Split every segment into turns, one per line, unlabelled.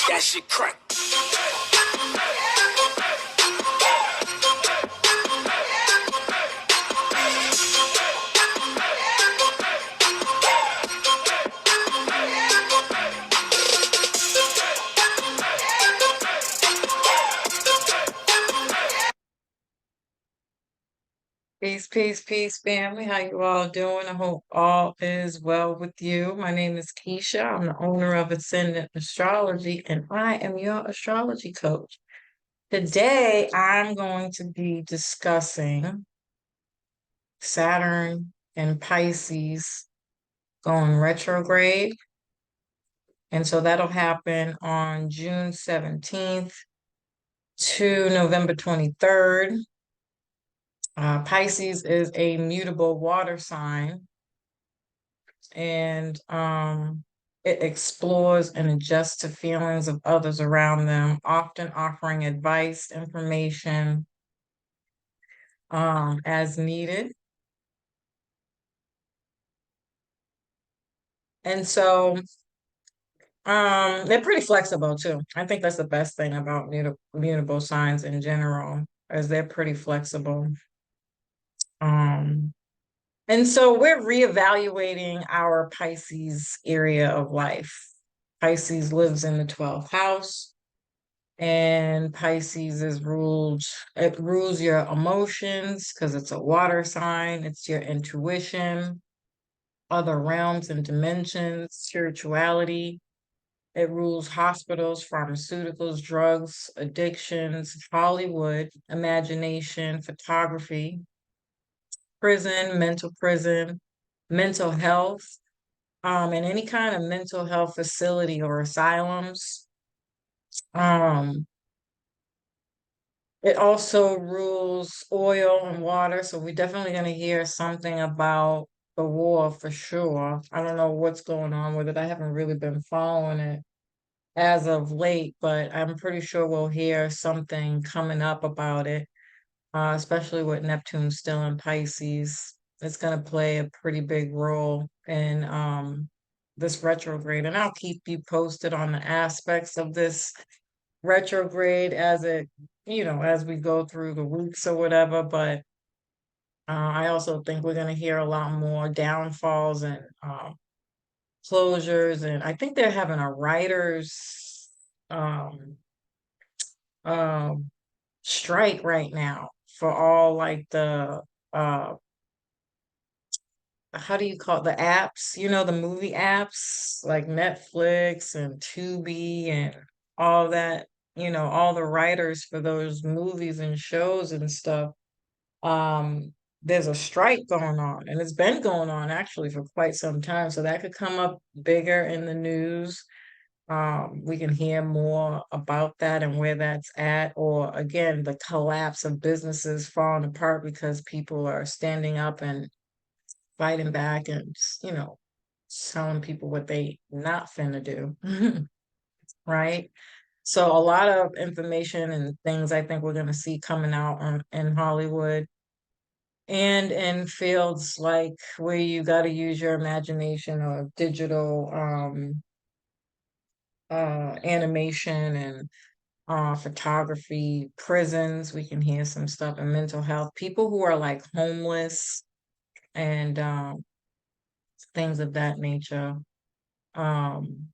That shit crack.
Peace, peace, peace, family. How you all doing? I hope all is well with you. My name is Keisha. I'm the owner of Ascendant Astrology, and I am your astrology coach. Today, I'm going to be discussing Saturn and Pisces going retrograde. And so that'll happen on June 17th to November 23rd. Pisces is a mutable water sign, and it explores and adjusts to feelings of others around them, often offering advice, information as needed. And so they're pretty flexible too. I think that's the best thing about mutable signs in general, is they're pretty flexible. Um, And so we're reevaluating our Pisces area of life. Pisces lives in the 12th house, and Pisces it rules your emotions because it's a water sign. It's your intuition, other realms and dimensions, spirituality. It rules hospitals, pharmaceuticals, drugs, addictions, Hollywood, imagination, photography, prison, mental health, and any kind of mental health facility or asylums. Um, it also rules oil and water, so we're definitely going to hear something about the war for sure. I don't know what's going on with it. I haven't really been following it as of late, but I'm pretty sure we'll hear something coming up about it, especially with Neptune still in Pisces. It's going to play a pretty big role in this retrograde. And I'll keep you posted on the aspects of this retrograde as we go through the weeks or whatever. But I also think we're going to hear a lot more downfalls and closures. And I think they're having a writers um, um, strike right now for all like the uh how do you call it, the apps, the movie apps like Netflix and Tubi and all that, all the writers for those movies and shows and stuff. There's a strike going on, and it's been going on actually for quite some time. So that could come up bigger in the news. We can hear more about that and where that's at, or again, the collapse of businesses falling apart because people are standing up and fighting back and, telling people what they not finna do. Right? So a lot of information and things I think we're going to see coming out in Hollywood and in fields like where you got to use your imagination, or digital animation and photography, prisons. We can hear some stuff in mental health. People who are like homeless and things of that nature. Um,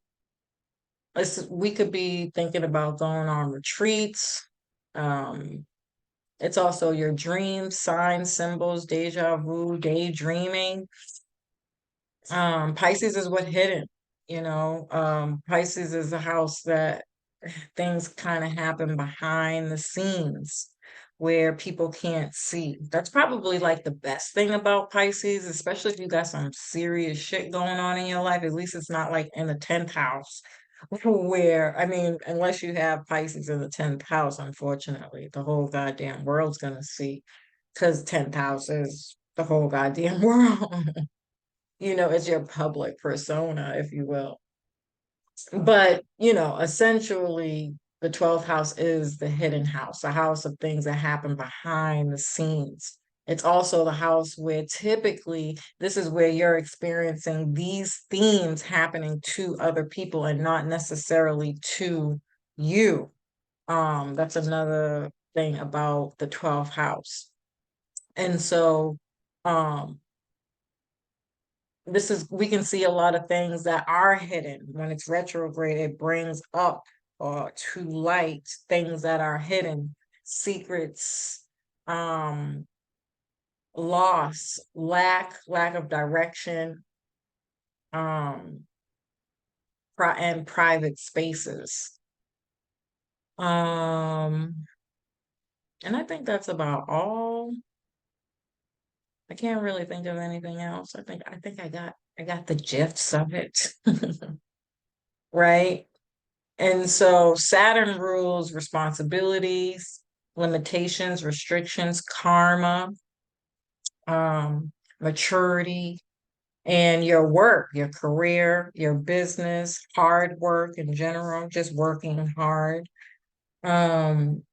we could be thinking about going on retreats. Um, it's also your dreams, signs, symbols, deja vu, daydreaming. Pisces is what hidden, Pisces is a house that things kind of happen behind the scenes where people can't see. That's probably like the best thing about Pisces, especially if you got some serious shit going on in your life. At least it's not like in the 10th house where, I mean, unless you have Pisces in the 10th house, unfortunately, the whole goddamn world's gonna see, because 10th house is the whole goddamn world. It's your public persona, if you will. But, essentially, the 12th house is the hidden house, a house of things that happen behind the scenes. It's also the house where typically this is where you're experiencing these themes happening to other people and not necessarily to you. That's another thing about the 12th house. And so, um, this is we can see a lot of things that are hidden when it's retrograde. It brings up to light things that are hidden, secrets, um, loss, lack of direction, um, and private spaces. Um, and I think that's about all. I can't really think of anything else. I think I got the gifts of it. Right? And so Saturn rules responsibilities, limitations, restrictions, karma, um, maturity, and your work, your career, your business, hard work in general, just working hard. Um,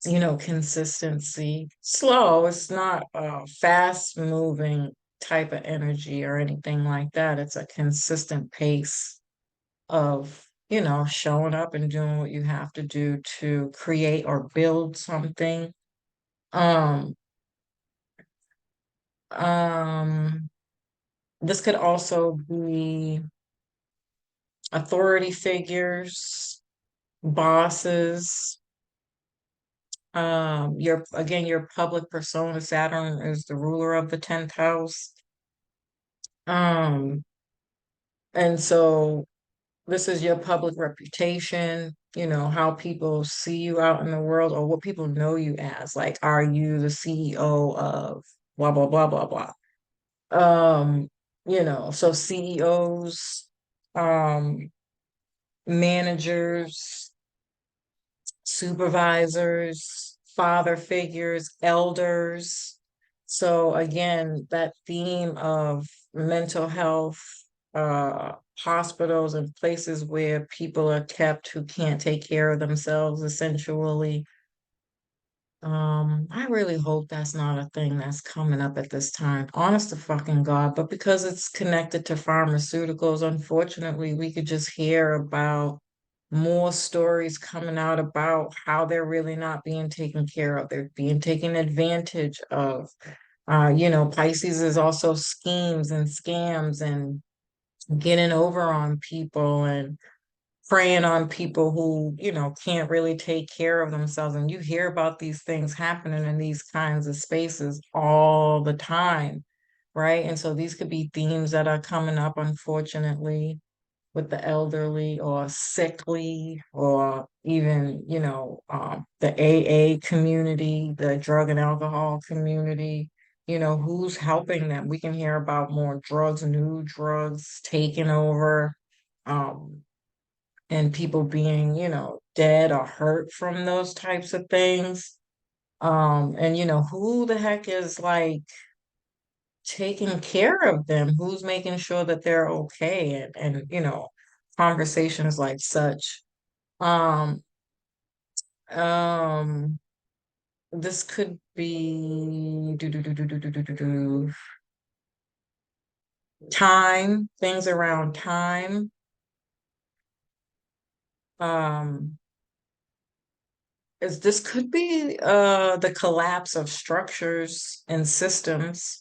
consistency. Slow, it's not a fast moving type of energy or anything like that. It's a consistent pace of, showing up and doing what you have to do to create or build something. Um, um, this could also be authority figures, bosses, your public persona. Saturn is the ruler of the 10th house. Um, and so this is your public reputation, how people see you out in the world or what people know you as. Like, are you the CEO of blah, blah, blah, blah, blah. Um, so CEOs, um, managers, supervisors, father figures, elders. So again, that theme of mental health, hospitals and places where people are kept who can't take care of themselves, essentially. I really hope that's not a thing that's coming up at this time. Honest to fucking God. But because it's connected to pharmaceuticals, unfortunately, we could just hear about more stories coming out about how they're really not being taken care of. They're being taken advantage of. Pisces is also schemes and scams and getting over on people and preying on people who, can't really take care of themselves. And you hear about these things happening in these kinds of spaces all the time, right? And so these could be themes that are coming up, unfortunately, with the elderly or sickly, or even, the AA community, the drug and alcohol community. Who's helping them? We can hear about more drugs, new drugs taking over. Um, and people being, dead or hurt from those types of things. And who the heck is like taking care of them? Who's making sure that they're okay? And conversations like such. Um, um, this could be time, things around time. Um, is this could be the collapse of structures and systems,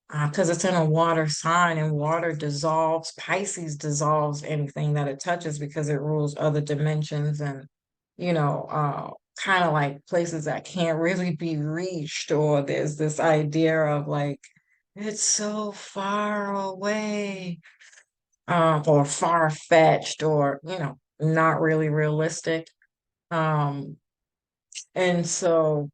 because it's in a water sign and water dissolves. Pisces dissolves anything that it touches because it rules other dimensions and, kind of like places that can't really be reached, or there's this idea of like, it's so far away, or far-fetched, or, not really realistic. Um, and so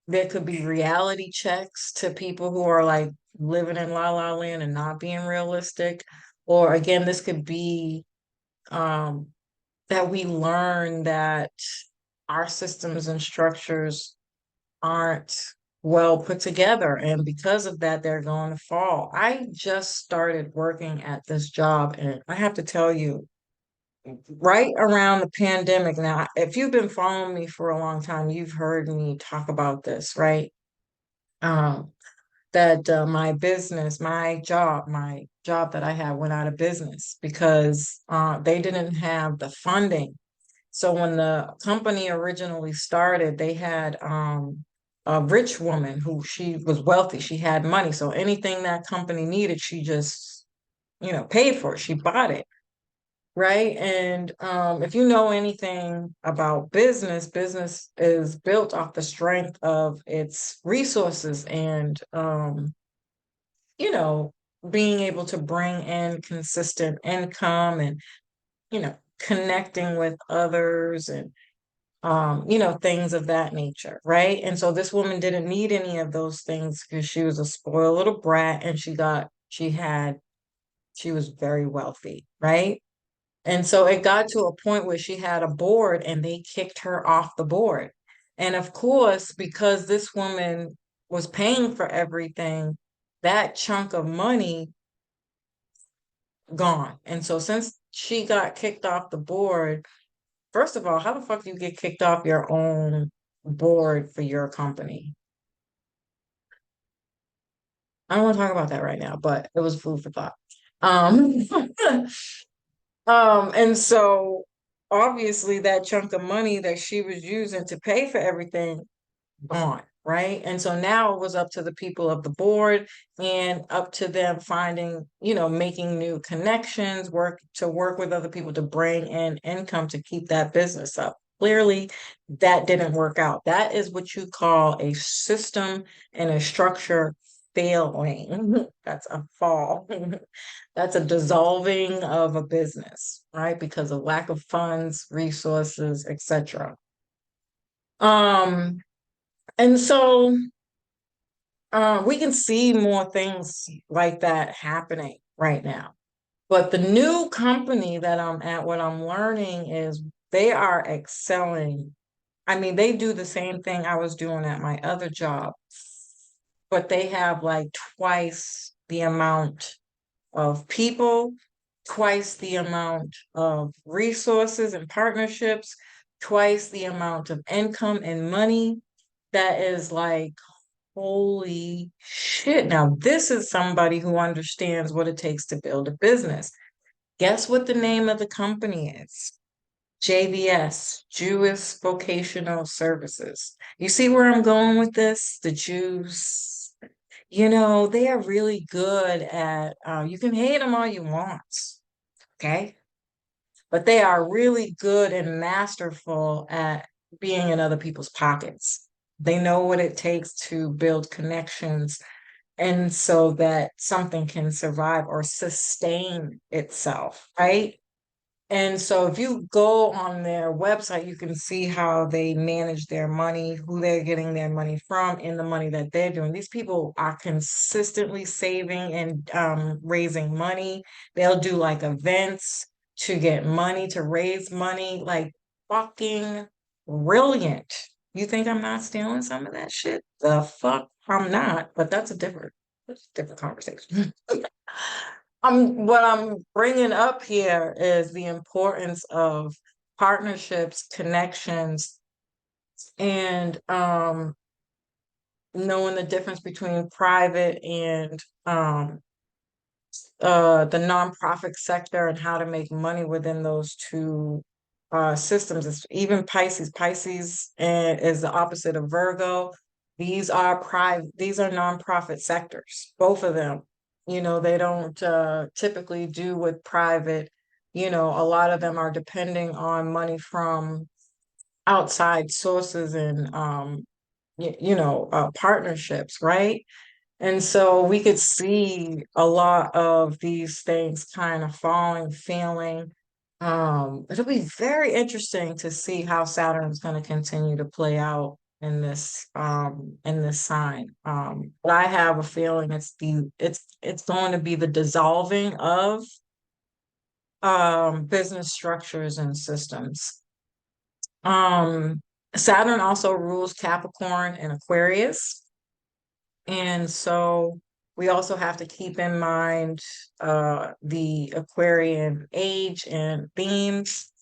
there could be reality checks to people who are like living in la la land and not being realistic. Or again, this could be um, that we learn that our systems and structures aren't well put together. And because of that, they're going to fall. I just started working at this job, and I have to tell you, right around the pandemic. Now, if you've been following me for a long time, you've heard me talk about this, right? um, that my job that I had went out of business because they didn't have the funding. So when the company originally started, they had a rich woman who she was wealthy. She had money. So anything that company needed, she just, paid for it. She bought it. Right. And if you know anything about business, business is built off the strength of its resources and, you know, being able to bring in consistent income and, connecting with others and, things of that nature. Right. And so this woman didn't need any of those things because she was a spoiled little brat and she was very wealthy. Right. And so it got to a point where she had a board and they kicked her off the board. And of course, because this woman was paying for everything, that chunk of money gone. And so since she got kicked off the board, first of all, how the fuck do you get kicked off your own board for your company? I don't want to talk about that right now, but it was food for thought. Um, and so obviously that chunk of money that she was using to pay for everything gone, right? And so now it was up to the people of the board and up to them finding, making new connections, work with other people to bring in income to keep that business up. Clearly, that didn't work out. That is what you call a system and a structure failing. That's a fall. That's a dissolving of a business, right? Because of lack of funds, resources, etc. Um, and so we can see more things like that happening right now. But the new company that I'm at, what I'm learning is they are excelling. I mean, they do the same thing I was doing at my other job, but they have like twice the amount of people, twice the amount of resources and partnerships, twice the amount of income and money. That is like, holy shit. Now, this is somebody who understands what it takes to build a business. Guess what the name of the company is? JVS, Jewish Vocational Services. You see where I'm going with this? The Jews, they are really good at, you can hate them all you want, okay? But they are really good and masterful at being in other people's pockets. They know what it takes to build connections and so that something can survive or sustain itself, right? And so if you go on their website, you can see how they manage their money, who they're getting their money from, and the money that they're doing. These people are consistently saving and raising money. They'll do like events to get money, to raise money, like fucking brilliant. You think I'm not stealing some of that shit? The fuck I'm not, but that's a different conversation. What I'm bringing up here is the importance of partnerships, connections, and knowing the difference between private and the nonprofit sector and how to make money within those two systems. It's even Pisces. Pisces is the opposite of Virgo. These are nonprofit sectors, both of them. They don't typically do with private. A lot of them are depending on money from outside sources and partnerships, right? And so we could see a lot of these things kind of falling, failing. It'll be very interesting to see how Saturn is going to continue to play out in this sign. But I have a feeling it's going to be the dissolving of business structures and systems. Um, Saturn also rules Capricorn and Aquarius. And so we also have to keep in mind the Aquarian age and themes.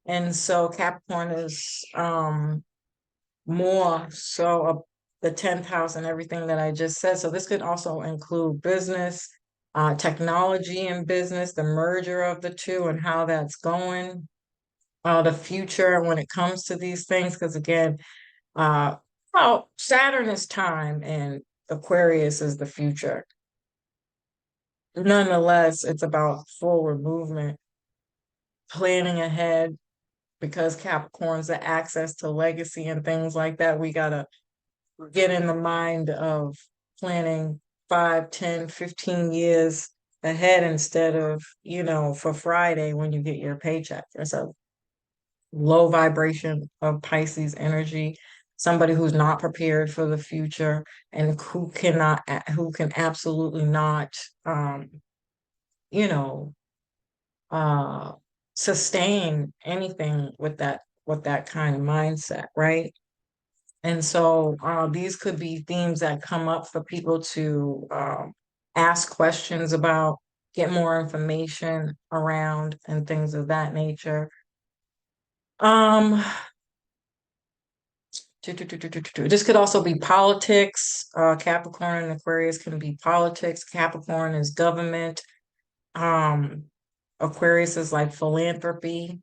And so Capricorn is more so the 10th house and everything that I just said. So this could also include business, technology and business, the merger of the two and how that's going, the future when it comes to these things. Because again, uh, well, Saturn is time and Aquarius is the future. Nonetheless, it's about forward movement, planning ahead, because Capricorn's the access to legacy and things like that. We gotta get in the mind of planning 5, 10, 15 years ahead instead of, for Friday when you get your paycheck. It's a low vibration of Pisces energy, somebody who's not prepared for the future and who can absolutely not, you know, uh, sustain anything with that kind of mindset, right? And so these could be themes that come up for people to ask questions about, get more information around, and things of that nature. Um, this could also be politics. Capricorn and Aquarius can be politics. Capricorn is government. Um, Aquarius is like philanthropy,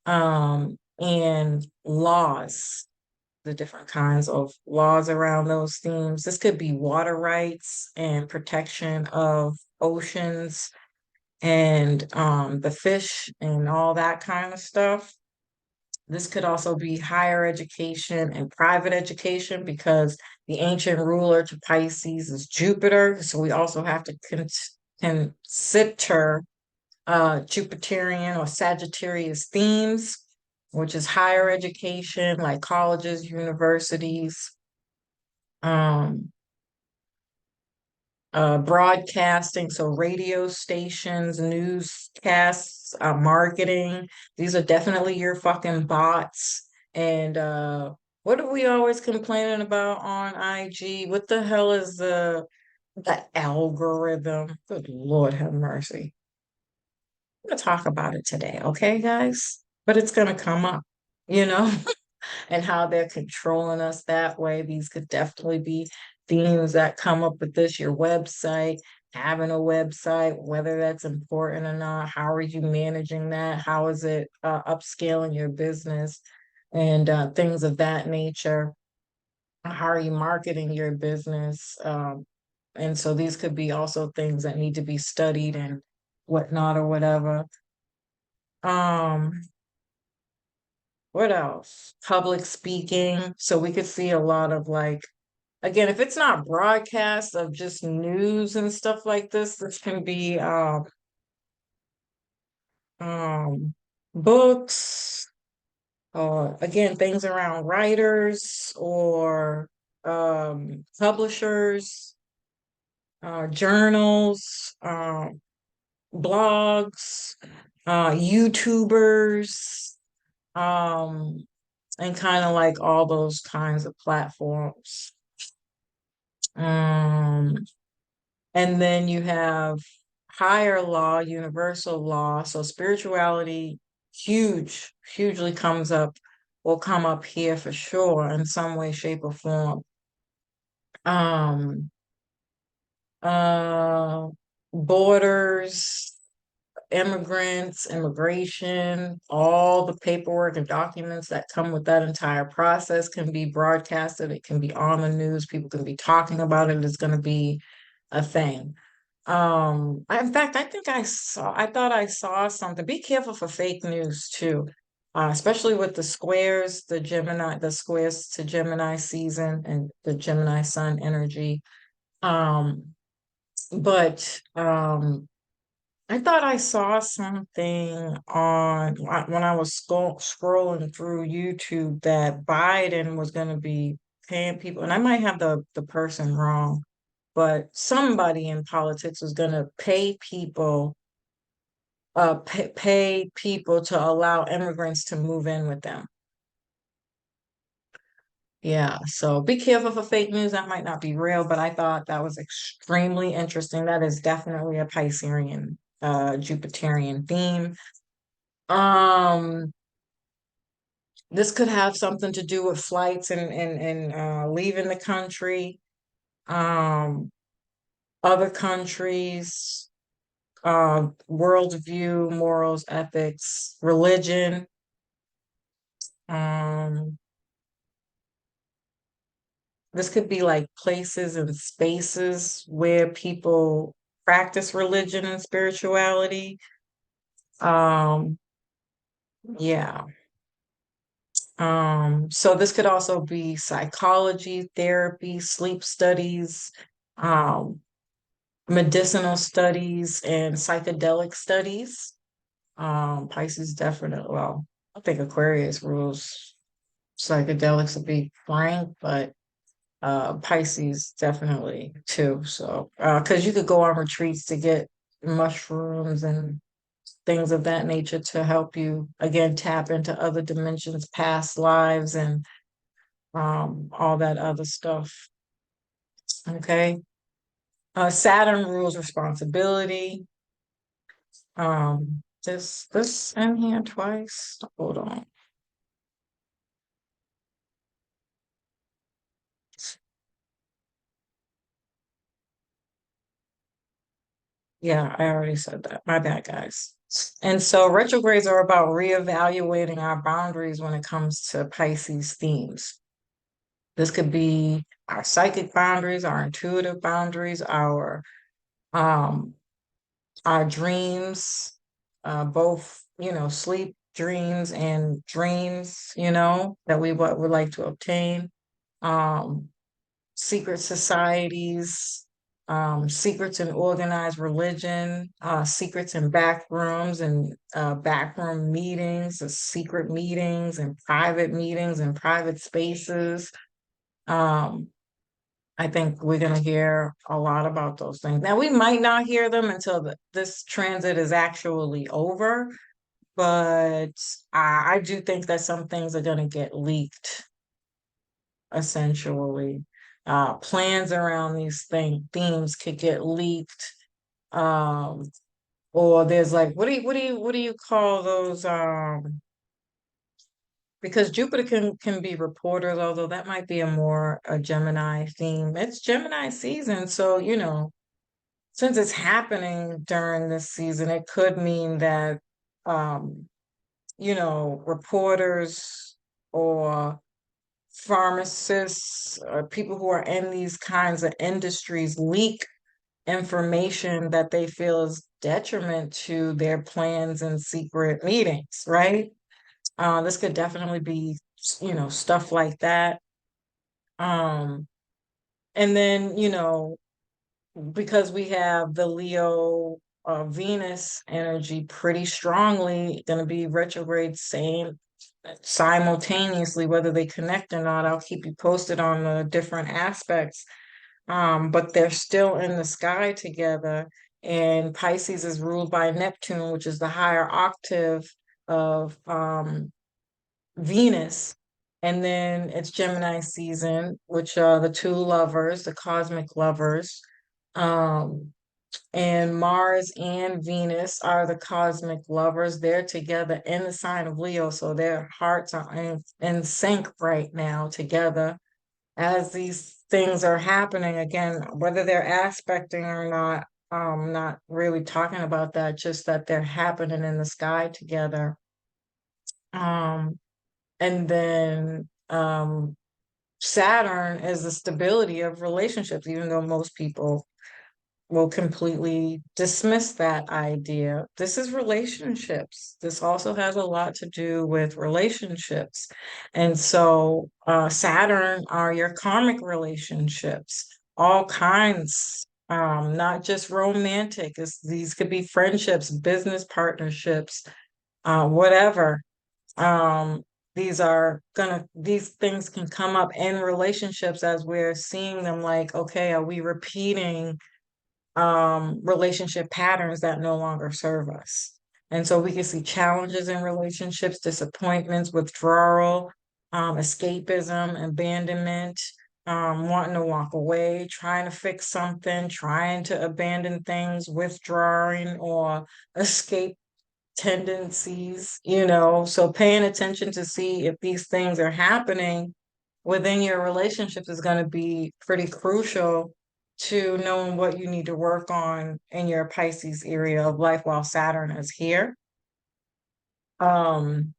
and laws, the different kinds of laws around those themes. This could be water rights and protection of oceans and the fish and all that kind of stuff. This could also be higher education and private education because the ancient ruler to Pisces is Jupiter. So we also have to consider Jupiterian or Sagittarius themes, which is higher education, like colleges, universities, um, broadcasting, so radio stations, newscasts, marketing. These are definitely your fucking bots. And what are we always complaining about on IG? What the hell is the algorithm? Good Lord have mercy. I'm gonna talk about it today, okay, guys? But it's gonna come up, you know? And how they're controlling us that way. These could definitely be themes that come up with this, your website, having a website, whether that's important or not. How are you managing that? How is it upscaling your business and things of that nature? How are you marketing your business? And so these could be also things that need to be studied and whatnot or whatever. Um, what else? Public speaking. So we could see a lot of like, again, if it's not broadcast of just news and stuff like this can be um books, or again, things around writers or publishers, journals, blogs, YouTubers, um, and kind of like all those kinds of platforms. Um, and then you have higher law, universal law. So spirituality, hugely will come up here for sure in some way, shape, or form. Um, uh, Borders, immigrants, immigration, all the paperwork and documents that come with that entire process can be broadcasted. It can be on the news. People can be talking about it. It's going to be a thing. In fact, I thought I saw something. Be careful for fake news too, especially with the squares to Gemini season and the Gemini sun energy. Um, but I thought I saw something when I was scrolling through YouTube that Biden was going to be paying people, and I might have the person wrong, but somebody in politics was going to pay people to allow immigrants to move in with them. Yeah, so be careful for fake news. That might not be real, but I thought that was extremely interesting. That is definitely a Piscean, Jupiterian theme. Um, This could have something to do with flights and leaving the country, um, other countries, worldview, morals, ethics, religion. Um, this could be like places and spaces where people practice religion and spirituality. Um, yeah. So this could also be psychology, therapy, sleep studies, um, medicinal studies, and psychedelic studies. Pisces definitely, well, I think Aquarius rules psychedelics to be frank, but Pisces definitely too. So, because you could go on retreats to get mushrooms and things of that nature to help you again tap into other dimensions, past lives, and all that other stuff. Okay. Saturn rules responsibility. This in here twice. Hold on. Yeah, I already said that. My bad, guys. And so retrogrades are about reevaluating our boundaries when it comes to Pisces themes. This could be our psychic boundaries, our intuitive boundaries, um our dreams, both, sleep dreams and dreams, that we would like to obtain. Um, secret societies, secrets in organized religion, secrets in back rooms and backroom meetings, secret meetings and private spaces. Um, I think we're going to hear a lot about those things. Now, we might not hear them until this transit is actually over, but I do think that some things are going to get leaked, essentially. Plans around these themes could get leaked. Um, or there's like, what do you call those? Because Jupiter can be reporters, although that might be a Gemini theme. It's Gemini season, so since it's happening during this season, it could mean that um, reporters or pharmacists or people who are in these kinds of industries leak information that they feel is detriment to their plans and secret meetings, right? This could definitely be, stuff like that. Um, and then, because we have the Leo Venus energy pretty strongly going to be retrograde same simultaneously, whether they connect or not. I'll keep you posted on the different aspects. But they're still in the sky together. And Pisces is ruled by Neptune, which is the higher octave of Venus. And then it's Gemini season, which are the two lovers, the cosmic lovers. Um, and Mars and Venus are the cosmic lovers. They're together in the sign of Leo, so their hearts are in sync right now together. As these things are happening, again, whether they're aspecting or not, not really talking about that, just that they're happening in the sky together. Um, and then Saturn is the stability of relationships, even though most people will completely dismiss that idea. This is relationships. This also has a lot to do with relationships. And so, Saturn are your karmic relationships, all kinds, not just romantic. These could be friendships, business partnerships, whatever. Um, these things can come up in relationships as we're seeing them like, okay, are we repeating relationship patterns that no longer serve us? And so we can see challenges in relationships, disappointments, withdrawal, escapism, abandonment, wanting to walk away, trying to fix something, trying to abandon things, withdrawing or escape tendencies, so paying attention to see if these things are happening within your relationships is going to be pretty crucial to knowing what you need to work on in your Pisces area of life while Saturn is here. Um,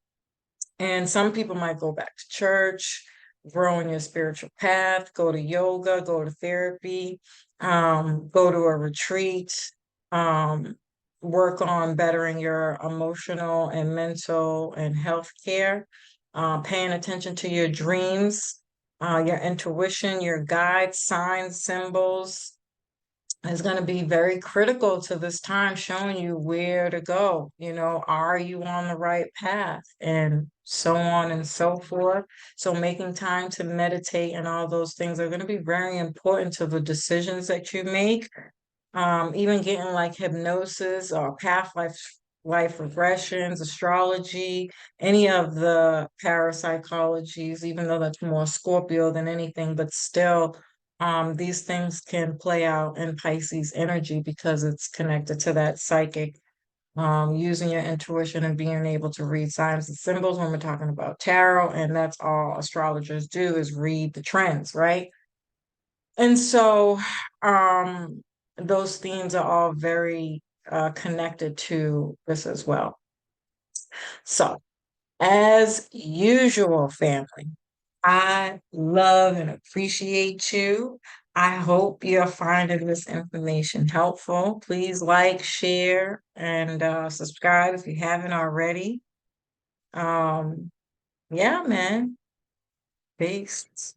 and some people might go back to church, grow in your spiritual path, go to yoga, go to therapy, go to a retreat, um, work on bettering your emotional and mental and health care, paying attention to your dreams, your intuition, your guides, signs, symbols, is going to be very critical to this time, showing you where to go. Are you on the right path? And so on and so forth. So, making time to meditate and all those things are going to be very important to the decisions that you make. Even getting like hypnosis or past life regressions, astrology, any of the parapsychologies, even though that's more Scorpio than anything, but still, these things can play out in Pisces energy because it's connected to that psychic, using your intuition and being able to read signs and symbols when we're talking about tarot, and that's all astrologers do is read the trends, right? And so, those themes are all very connected to this as well. So, as usual, family, I love and appreciate you. I hope you're finding this information helpful. Please like, share, and subscribe if you haven't already. Yeah, man. Peace.